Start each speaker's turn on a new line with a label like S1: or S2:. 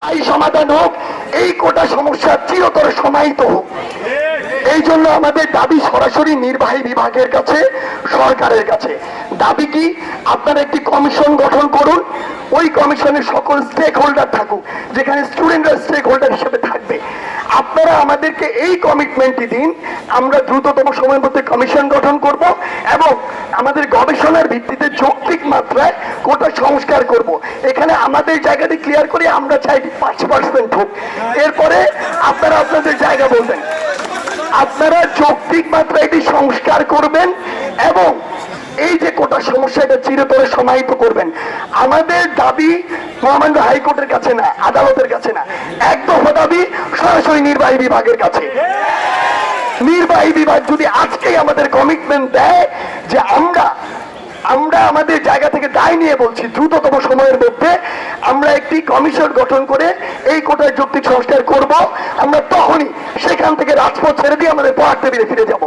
S1: এই সমাধান হোক, এই কোটা সমস্যা চিরতরে সমাহিত হোক। এই জন্য আমাদের দাবি সরাসরি নির্বাহী বিভাগের কাছে, সরকারের কাছে। দাবি কি? আপনারা একটি কমিশন গঠন করুন, ওই কমিশনের সকল স্টেক হোল্ডার থাকুক, যেখানে স্টুডেন্টরা স্টেক হোল্ডার হিসেবে থাকবে। আপনারা আমাদেরকে এই কমিটমেন্টটি দিন, আমরা দ্রুততম সময়ের মধ্যে কমিশন গঠন করব এবং আমাদের গবেষণার ভিত্তিতে যৌক্তিক মাত্রায় কোটা সংস্কার করব। এখানে আমাদের জায়গাটি ক্লিয়ার করে আমরা চাই 5% হোক। এরপরে আপনারা আপনাদের জায়গা বলবেন, আপনারা যৌক্তিক মাত্রায় এটি সংস্কার করবেন এবং এই যে কোটা সমস্যা এটা চিরতরে সমাহিত করবেন। আমাদের দাবি মহামান্য হাইকোর্টের কাছে না, আদালতের কাছে না, এক দফা দাবি সরাসরি নির্বাহী বিভাগের কাছে। নির্বাহী বিভাগ যদি আজকেই আমাদের কমিটমেন্ট দেয় যে আমরা আমাদের জায়গা থেকে দায় নিয়ে বলছি দ্রুততম সময়ের মধ্যে আমরা একটি কমিশন গঠন করে এই কোটার যৌক্তিক সংস্কার করব, আমরা তখনই সেখান থেকে রাজপথ ছেড়ে দিয়ে আমাদের পড়ার টেবিলে ফিরে যাব।